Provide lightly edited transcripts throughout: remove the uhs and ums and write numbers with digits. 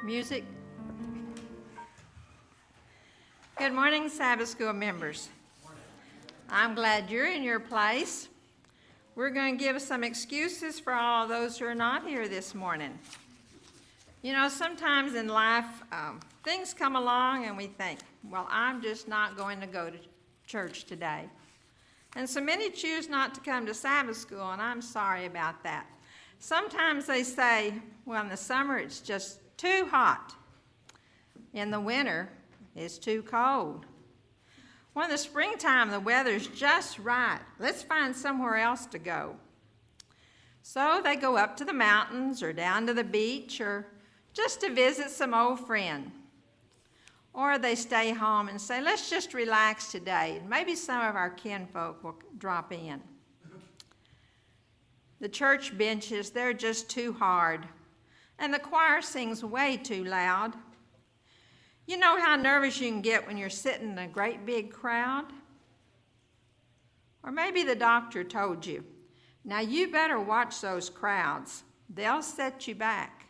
Music. Good morning, Sabbath School members. I'm glad you're in your place. We're going to give some excuses for all those who are not here this morning. You know, sometimes in life, things come along and we think, well, I'm just not going to go to church today. And so many choose not to come to Sabbath school, and I'm sorry about that. Sometimes they say, well, in the summer it's just too hot. In the winter, it's too cold. Well, in the springtime, the weather's just right. Let's find somewhere else to go. So they go up to the mountains or down to the beach or just to visit some old friend. Or they stay home and say, let's just relax today. And maybe some of our kinfolk will drop in. The church benches, they're just too hard. And the choir sings way too loud. You know how nervous you can get when you're sitting in a great big crowd? Or maybe the doctor told you, now you better watch those crowds. They'll set you back.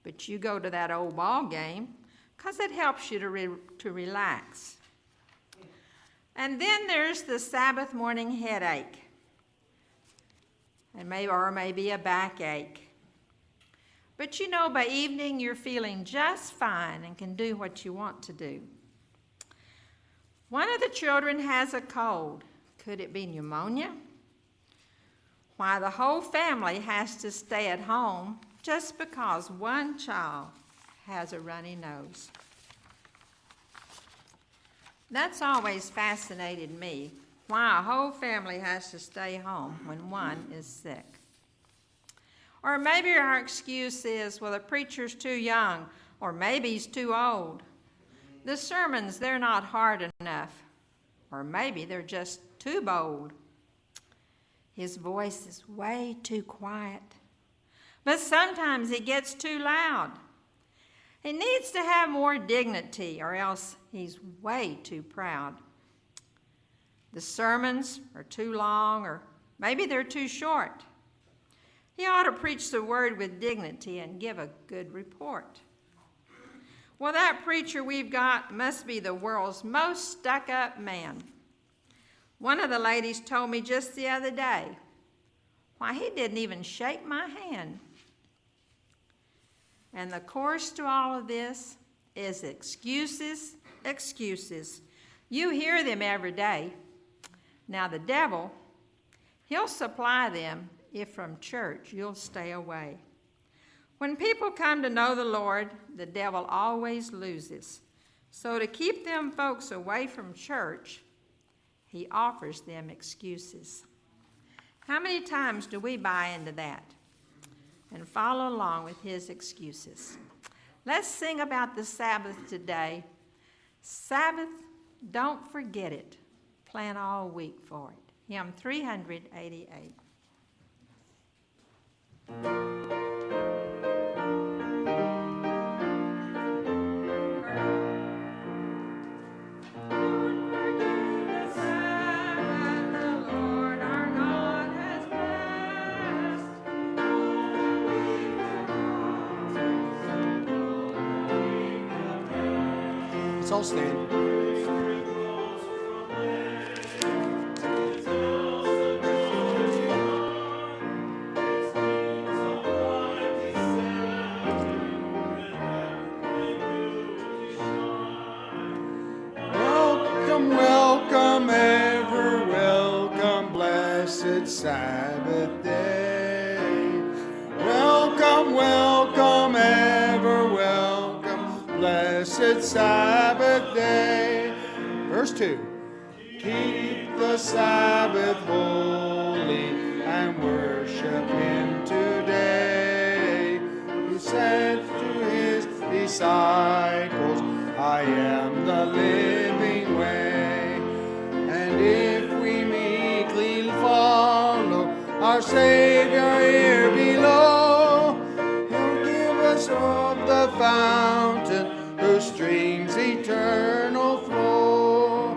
But you go to that old ball game because it helps you to relax. And then there's the Sabbath morning headache, and maybe a backache. But you know, by evening you're feeling just fine and can do what you want to do. One of the children has a cold. Could it be pneumonia? Why, the whole family has to stay at home just because one child has a runny nose. That's always fascinated me, why a whole family has to stay home when one is sick. Or maybe our excuse is, well, the preacher's too young, or maybe he's too old. The sermons, they're not hard enough, or maybe they're just too bold. His voice is way too quiet, but sometimes he gets too loud. He needs to have more dignity, or else he's way too proud. The sermons are too long, or maybe they're too short. He ought to preach the word with dignity and give a good report. Well, that preacher we've got must be the world's most stuck-up man. One of the ladies told me just the other day, why, he didn't even shake my hand. And the course to all of this is excuses, excuses. You hear them every day. Now the devil, he'll supply them if from church you'll stay away. When people come to know the Lord, the devil always loses. So to keep them folks away from church, he offers them excuses. How many times do we buy into that and follow along with his excuses? Let's sing about the Sabbath today. Sabbath, don't forget it. Plan all week for it. Hymn 388. Let's all stand. Welcome, welcome, ever welcome, blessed Sabbath day. Welcome, welcome, ever welcome, blessed Sabbath day. Verse 2. Keep the Sabbath holy and worship him today, who said to his disciples, I am the living way. And if we meekly follow our Savior here below, he'll give us of the fountain whose streams eternal flow.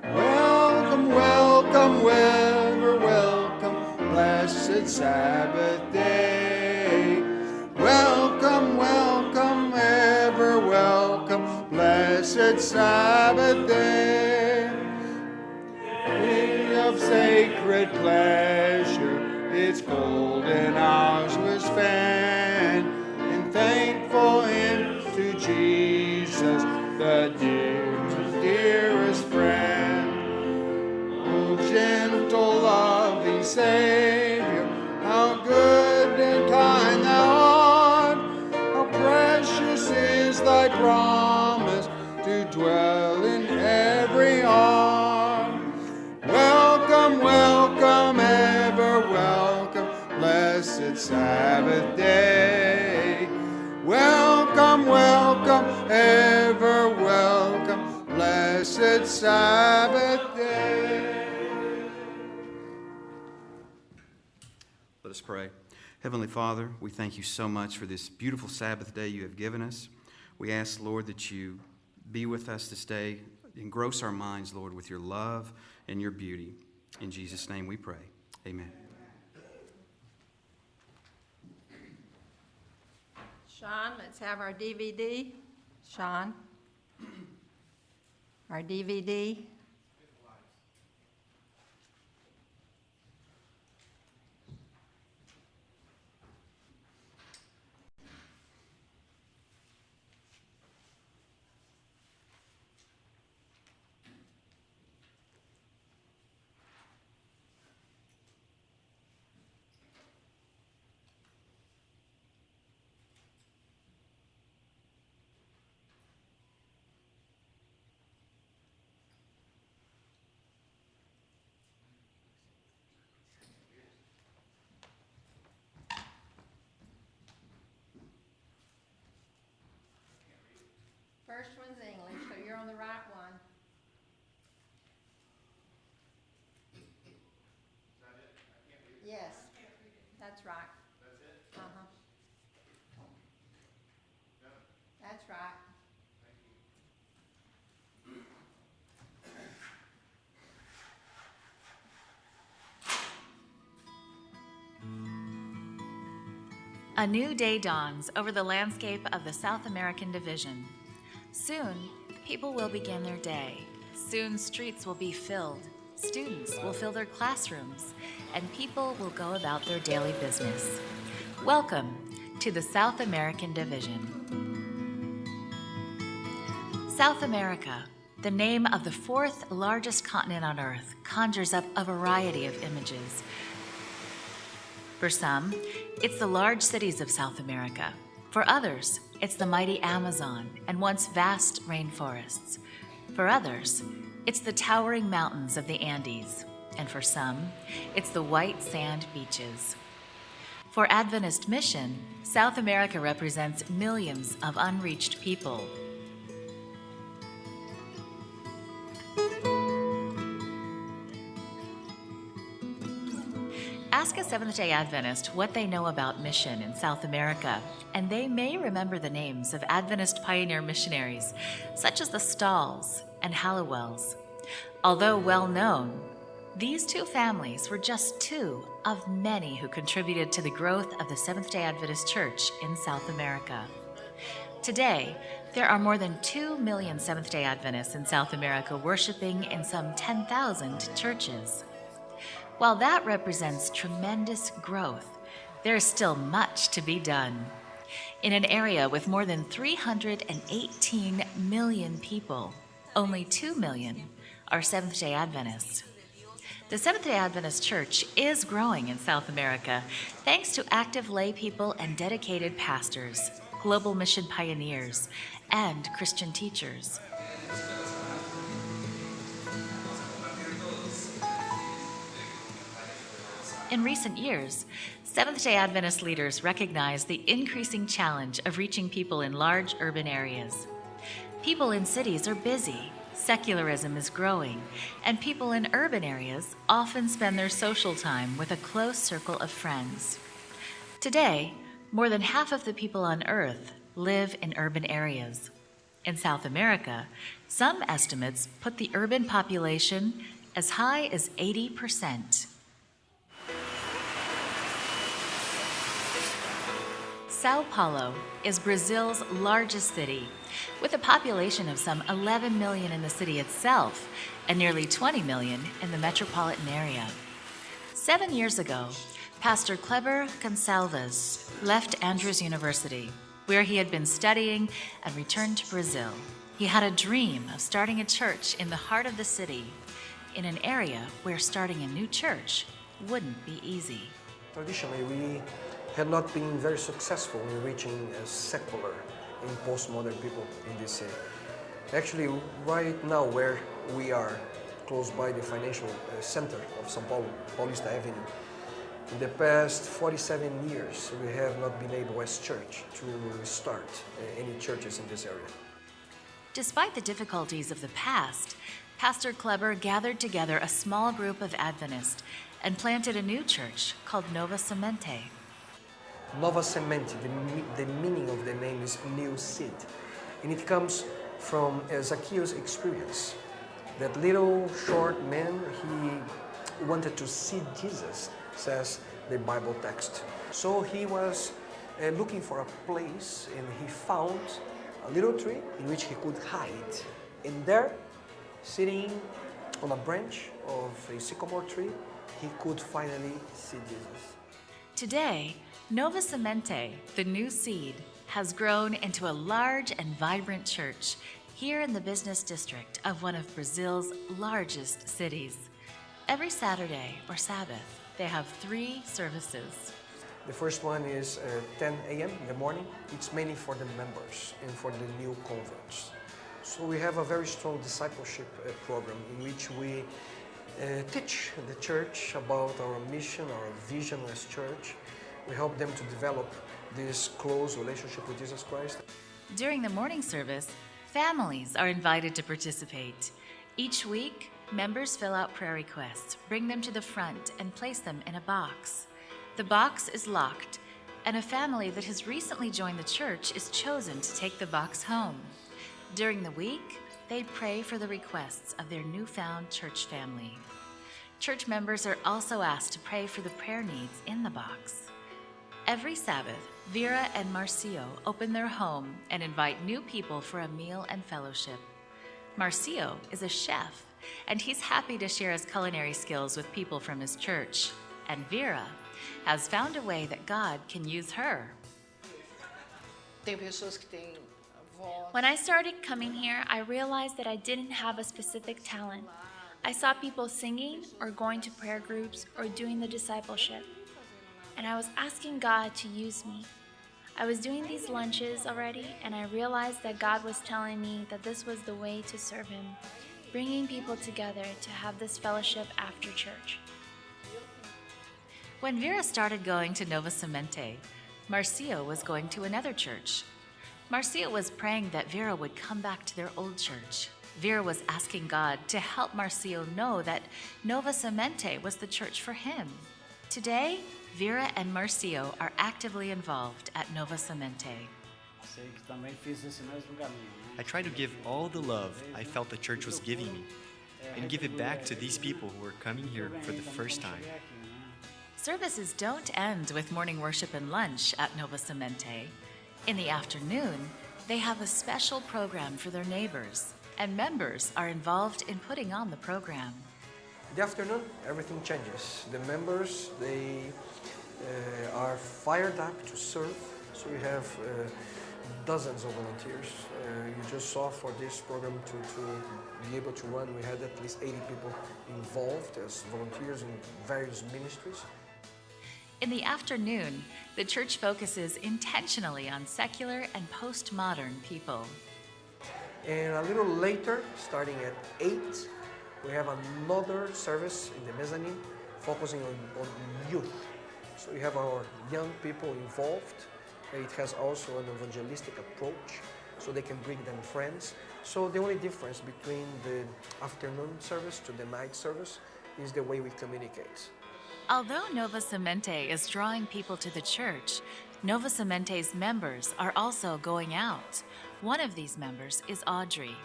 Welcome, welcome, ever welcome, blessed Sabbath day. Welcome, welcome, blessed Sabbath day. Day of sacred pleasure, its golden hours were spent in thankful hymn to Jesus, the dearest friend. O gentle, loving Savior, how good and kind thou art, how precious is thy promise to dwell in every heart. Welcome, welcome, ever welcome, blessed Sabbath day. Welcome, welcome, ever welcome, blessed Sabbath day. Let us pray. Heavenly Father, we thank you so much for this beautiful Sabbath day you have given us. We ask, Lord, that you be with us this day. Engross our minds, Lord, with your love and your beauty. In Jesus' name we pray. Amen. Sean, let's have our DVD. Sean, our DVD. First one's English, so you're on the right one. Is that it? I can't read it. Yes, that's right. That's it? Uh-huh. No. That's right. Thank you. A new day dawns over the landscape of the South American division. Soon, people will begin their day. Soon, streets will be filled. Students will fill their classrooms, and people will go about their daily business. Welcome to the South American division. South America, the name of the fourth largest continent on Earth, conjures up a variety of images. For some, it's the large cities of South America. For others, it's the mighty Amazon and once vast rainforests. For others, it's the towering mountains of the Andes. And for some, it's the white sand beaches. For Adventist Mission, South America represents millions of unreached people. Ask a Seventh-day Adventist what they know about mission in South America, and they may remember the names of Adventist pioneer missionaries, such as the Stalls and Hallowells. Although well known, these two families were just two of many who contributed to the growth of the Seventh-day Adventist Church in South America. Today, there are more than 2 million Seventh-day Adventists in South America worshiping in some 10,000 churches. While that represents tremendous growth, there is still much to be done. In an area with more than 318 million people, only 2 million are Seventh-day Adventists. The Seventh-day Adventist Church is growing in South America thanks to active lay people and dedicated pastors, global mission pioneers, and Christian teachers. In recent years, Seventh-day Adventist leaders recognize the increasing challenge of reaching people in large urban areas. People in cities are busy, secularism is growing, and people in urban areas often spend their social time with a close circle of friends. Today, more than half of the people on Earth live in urban areas. In South America, some estimates put the urban population as high as 80%. Sao Paulo is Brazil's largest city, with a population of some 11 million in the city itself and nearly 20 million in the metropolitan area. 7 years ago, Pastor Kleber Gonçalves left Andrews University, where he had been studying, and returned to Brazil. He had a dream of starting a church in the heart of the city, in an area where starting a new church wouldn't be easy. Traditionally, we had not been very successful in reaching a secular and postmodern people in this city. Actually, right now where we are, close by the financial center of São Paulo, Paulista Avenue, in the past 47 years, we have not been able as church to start any churches in this area. Despite the difficulties of the past, Pastor Kleber gathered together a small group of Adventists and planted a new church called Nova Semente. Nova Semente, the meaning of the name is new seed. And it comes from Zacchaeus' experience. That little short man, he wanted to see Jesus, says the Bible text. So he was looking for a place, and he found a little tree in which he could hide. And there, sitting on a branch of a sycamore tree, he could finally see Jesus. Today, Nova Semente, the new seed, has grown into a large and vibrant church here in the business district of one of Brazil's largest cities. Every Saturday or Sabbath, they have 3 services. The first one is 10 a.m. in the morning. It's mainly for the members and for the new converts. So we have a very strong discipleship program in which we teach the church about our mission, our vision as church. We help them to develop this close relationship with Jesus Christ. During the morning service, families are invited to participate. Each week, members fill out prayer requests, bring them to the front, and place them in a box. The box is locked, and a family that has recently joined the church is chosen to take the box home. During the week, they pray for the requests of their newfound church family. Church members are also asked to pray for the prayer needs in the box. Every Sabbath, Vera and Marcio open their home and invite new people for a meal and fellowship. Marcio is a chef, and he's happy to share his culinary skills with people from his church. And Vera has found a way that God can use her. When I started coming here, I realized that I didn't have a specific talent. I saw people singing or going to prayer groups or doing the discipleship. And I was asking God to use me. I was doing these lunches already, and I realized that God was telling me that this was the way to serve Him, bringing people together to have this fellowship after church. When Vera started going to Nova Semente, Marcio was going to another church. Marcio was praying that Vera would come back to their old church. Vera was asking God to help Marcio know that Nova Semente was the church for him. Today, Vera and Marcio are actively involved at Nova Semente. I try to give all the love I felt the church was giving me and give it back to these people who are coming here for the first time. Services don't end with morning worship and lunch at Nova Semente. In the afternoon, they have a special program for their neighbors, and members are involved in putting on the program. In the afternoon, everything changes. The members, they are fired up to serve. So we have dozens of volunteers. You just saw for this program to be able to run, we had at least 80 people involved as volunteers in various ministries. In the afternoon, the church focuses intentionally on secular and postmodern people. And a little later, starting at 8, we have another service in the mezzanine focusing on youth. So we have our young people involved. It has also an evangelistic approach, so they can bring them friends. So the only difference between the afternoon service to the night service is the way we communicate. Although Nova Semente is drawing people to the church, Nova Semente's members are also going out. One of these members is Audrey.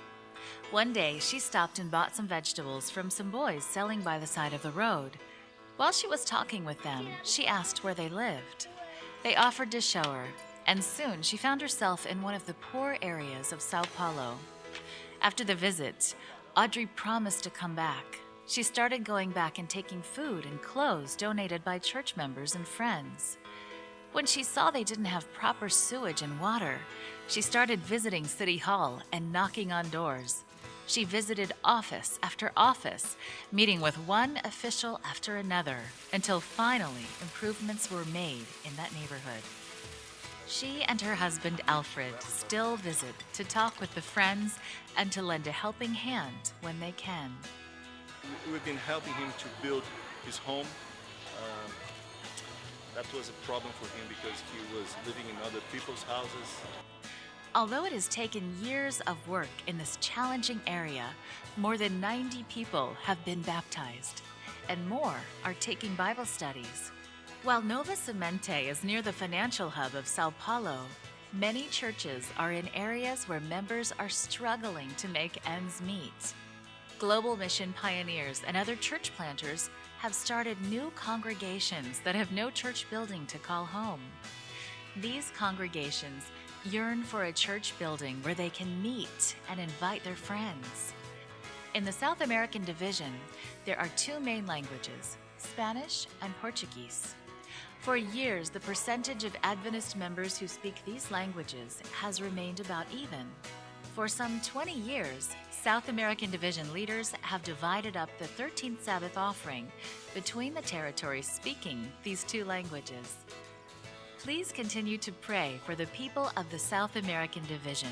One day, she stopped and bought some vegetables from some boys selling by the side of the road. While she was talking with them, she asked where they lived. They offered to show her, And soon she found herself in one of the poor areas of Sao Paulo. After the visit, Audrey promised to come back. She started going back and taking food and clothes donated by church members and friends. When she saw they didn't have proper sewage and water, she started visiting City Hall and knocking on doors. She visited office after office, meeting with one official after another, until finally improvements were made in that neighborhood. She and her husband Alfred still visit to talk with the friends and to lend a helping hand when they can. We've been helping him to build his home. That was a problem for him because he was living in other people's houses. Although it has taken years of work in this challenging area, more than 90 people have been baptized, and more are taking Bible studies. While Nova Semente is near the financial hub of Sao Paulo, many churches are in areas where members are struggling to make ends meet. Global Mission pioneers and other church planters have started new congregations that have no church building to call home. These congregations yearn for a church building where they can meet and invite their friends. In the South American division, there are two main languages, Spanish and Portuguese. For years, the percentage of Adventist members who speak these languages has remained about even. For some 20 years, South American division leaders have divided up the 13th Sabbath offering between the territories speaking these two languages. Please continue to pray for the people of the South American division.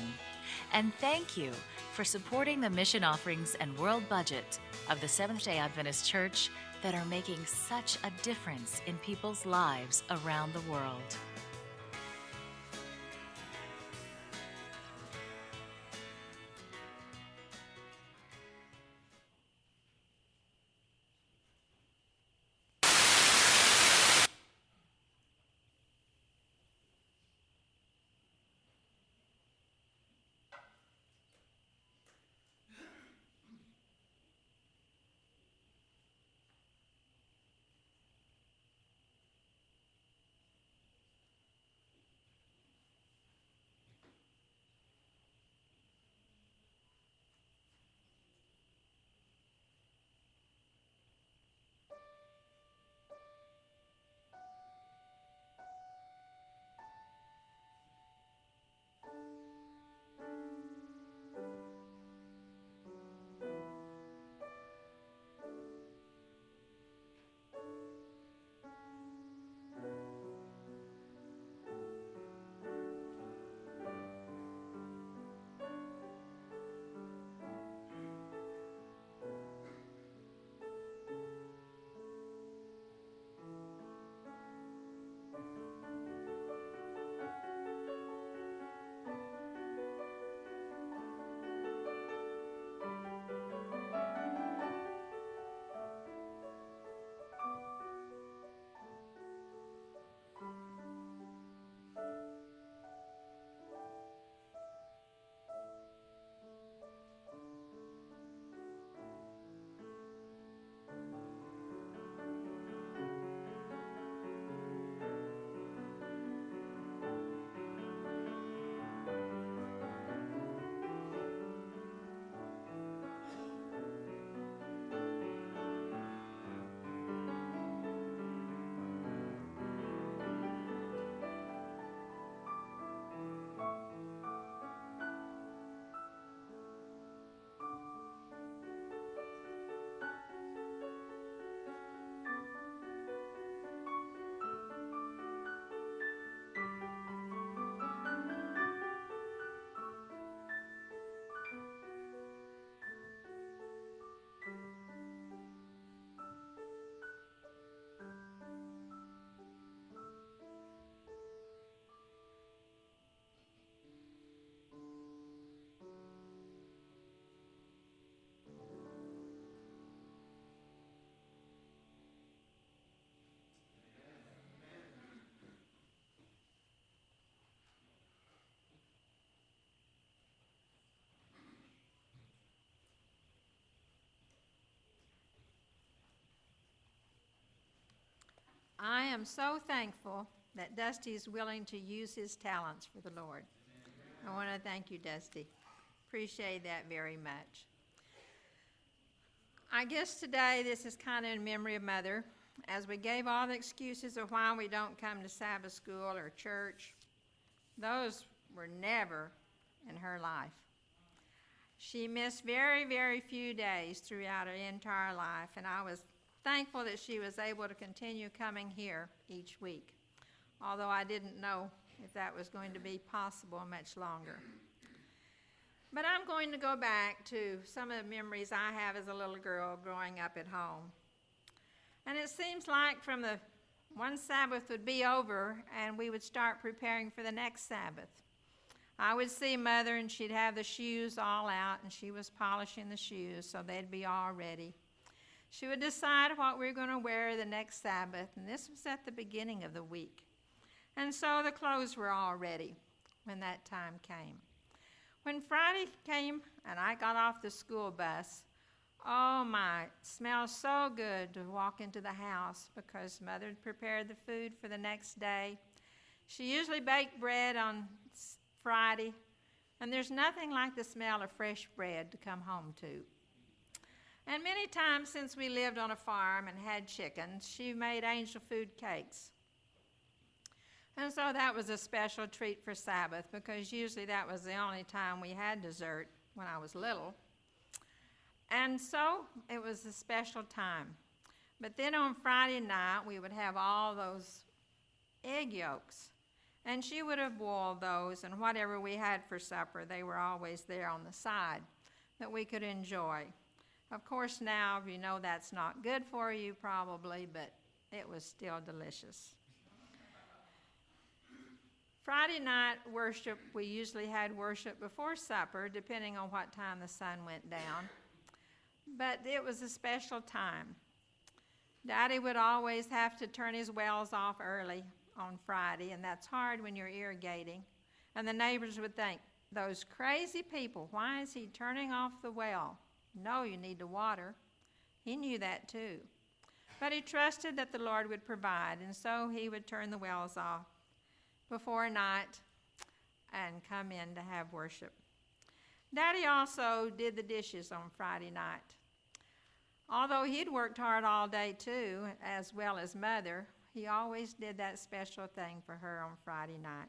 And thank you for supporting the mission offerings and world budget of the Seventh-day Adventist Church that are making such a difference in people's lives around the world. I am so thankful that Dusty is willing to use his talents for the Lord. I want to thank you, Dusty. Appreciate that very much. I guess today this is kind of in memory of Mother, as we gave all the excuses of why we don't come to Sabbath school or church. Those were never in her life. She missed very, very few days throughout her entire life, and I was thankful that she was able to continue coming here each week, although I didn't know if that was going to be possible much longer. But I'm going to go back to some of the memories I have as a little girl growing up at home. And it seems like from the one Sabbath would be over and we would start preparing for the next Sabbath. I would see Mother and she'd have the shoes all out and she was polishing the shoes so they'd be all ready. She would decide what we were going to wear the next Sabbath, and this was at the beginning of the week. And so the clothes were all ready when that time came. When Friday came and I got off the school bus, oh my, it smelled so good to walk into the house because Mother had prepared the food for the next day. She usually baked bread on Friday, and there's nothing like the smell of fresh bread to come home to. And many times since we lived on a farm and had chickens, she made angel food cakes. And so that was a special treat for Sabbath because usually that was the only time we had dessert when I was little. And so it was a special time. But then on Friday night, we would have all those egg yolks. And she would have boiled those, and whatever we had for supper, they were always there on the side that we could enjoy. Of course, now you know that's not good for you probably, but it was still delicious. Friday night worship, we usually had worship before supper, depending on what time the sun went down. But it was a special time. Daddy would always have to turn his wells off early on Friday, and that's hard when you're irrigating. And the neighbors would think, those crazy people, why is he turning off the well? No, you need to water. He knew that too. But he trusted that the Lord would provide, and so he would turn the wells off before night and come in to have worship. Daddy also did the dishes on Friday night. Although he'd worked hard all day too, as well as Mother, he always did that special thing for her on Friday night.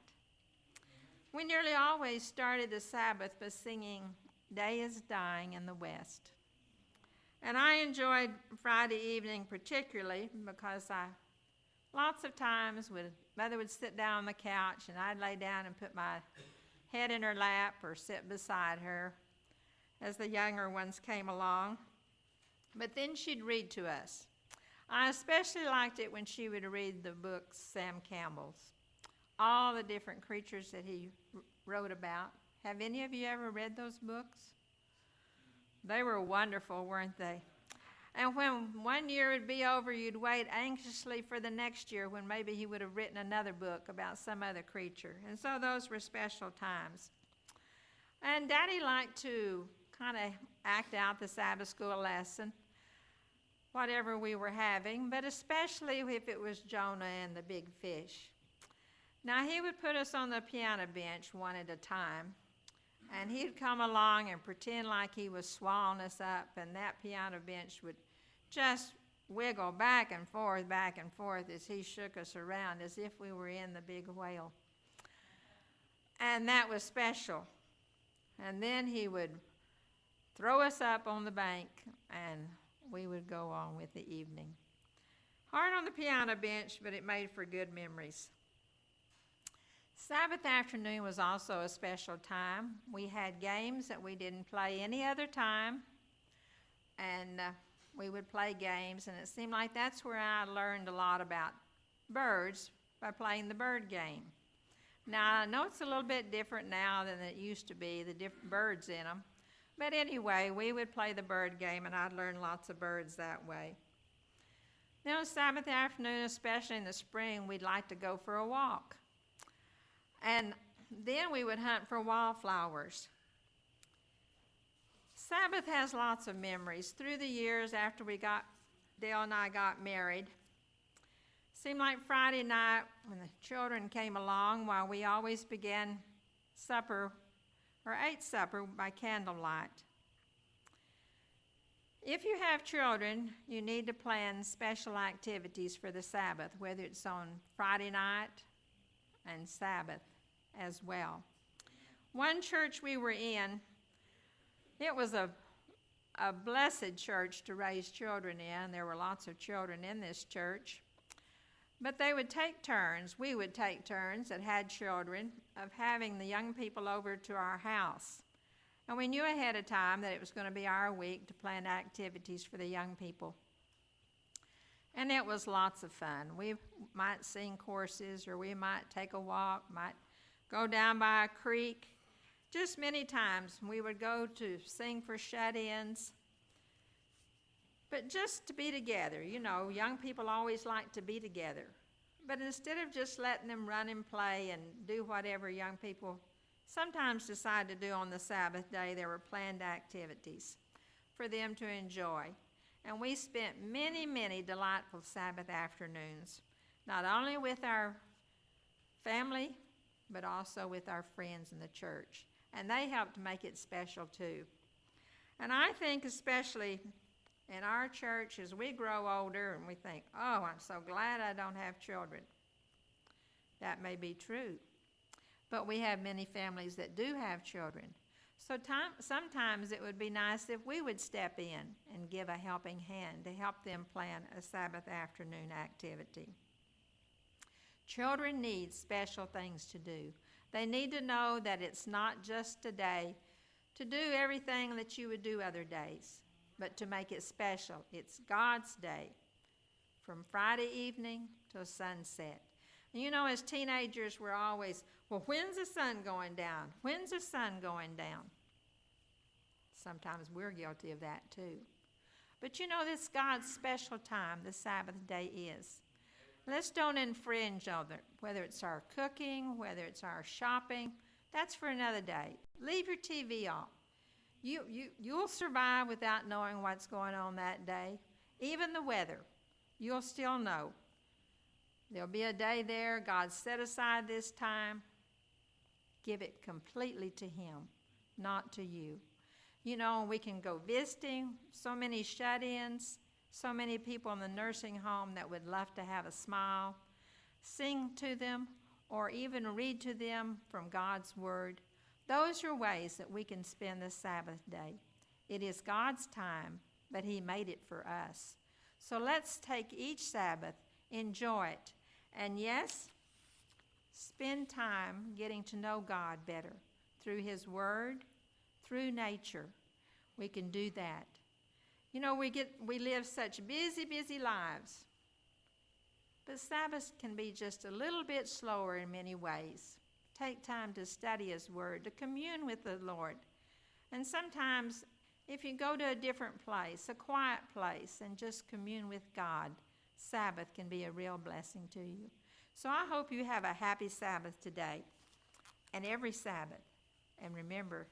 We nearly always started the Sabbath by singing Day is Dying in the West. And I enjoyed Friday evening particularly because lots of times Mother would sit down on the couch and I'd lay down and put my head in her lap or sit beside her as the younger ones came along. But then she'd read to us. I especially liked it when she would read the books Sam Campbell's, all the different creatures that he wrote about. Have any of you ever read those books? They were wonderful, weren't they? And when one year would be over, you'd wait anxiously for the next year when maybe he would have written another book about some other creature. And so those were special times. And Daddy liked to kind of act out the Sabbath school lesson, whatever we were having, but especially if it was Jonah and the big fish. Now, he would put us on the piano bench one at a time, and he'd come along and pretend like he was swallowing us up, and that piano bench would just wiggle back and forth as he shook us around as if we were in the big whale. And that was special. And then he would throw us up on the bank, and we would go on with the evening. Hard on the piano bench, but it made for good memories. Sabbath afternoon was also a special time. We had games that we didn't play any other time, and we would play games, and it seemed like that's where I learned a lot about birds by playing the bird game. Now, I know it's a little bit different now than it used to be, the different birds in them, but anyway, we would play the bird game, and I'd learn lots of birds that way. Then on Sabbath afternoon, especially in the spring, we'd like to go for a walk. And then we would hunt for wildflowers. Sabbath has lots of memories. Through the years after Dale and I got married, Seemed like Friday night when the children came along while we always began supper or ate supper by candlelight. If you have children, you need to plan special activities for the Sabbath, whether it's on Friday night and Sabbath as well. One church we were in, it was a blessed church to raise children in. There were lots of children in this church. But they would take turns, we would take turns that had children, of having the young people over to our house. And we knew ahead of time that it was going to be our week to plan activities for the young people. And it was lots of fun. We might sing courses, or we might take a walk, might go down by a creek. Just many times we would go to sing for shut-ins. But just to be together, you know, young people always like to be together. But instead of just letting them run and play and do whatever young people sometimes decide to do on the Sabbath day, there were planned activities for them to enjoy. And we spent many, many delightful Sabbath afternoons, not only with our family, but also with our friends in the church. And they helped make it special too. And I think especially in our church, as we grow older and we think, oh, I'm so glad I don't have children. That may be true. But we have many families that do have children. So sometimes it would be nice if we would step in and give a helping hand to help them plan a Sabbath afternoon activity. Children need special things to do. They need to know that it's not just a day to do everything that you would do other days, but to make it special. It's God's day, from Friday evening till sunset. And you know, as teenagers, we're always, well, when's the sun going down? When's the sun going down? Sometimes we're guilty of that too. But you know, this God's special time, the Sabbath day is. Let's don't infringe on it, whether it's our cooking, whether it's our shopping. That's for another day. Leave your TV off. You'll survive without knowing what's going on that day. Even the weather, you'll still know. There'll be a day there. God set aside this time. Give it completely to Him, not to you. You know, we can go visiting, so many shut-ins, so many people in the nursing home that would love to have a smile, sing to them, or even read to them from God's Word. Those are ways that we can spend the Sabbath day. It is God's time, but He made it for us. So let's take each Sabbath, enjoy it, and yes, spend time getting to know God better through His Word, through nature. We can do that. You know, we live such busy, busy lives, but Sabbath can be just a little bit slower in many ways. Take time to study His Word, to commune with the Lord. And sometimes, if you go to a different place, a quiet place, and just commune with God, Sabbath can be a real blessing to you. So I hope you have a happy Sabbath today, and every Sabbath. And remember,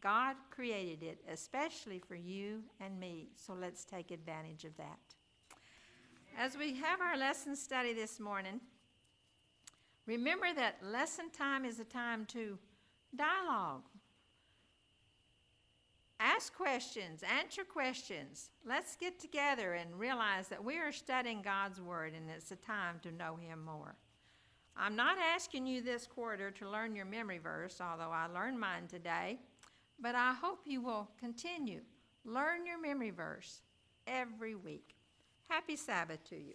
God created it especially for you and me, so let's take advantage of that. As we have our lesson study this morning, remember that lesson time is a time to dialogue. Ask questions, answer questions. Let's get together and realize that we are studying God's Word, and it's a time to know Him more. I'm not asking you this quarter to learn your memory verse, although I learned mine today, but I hope you will continue. Learn your memory verse every week. Happy Sabbath to you.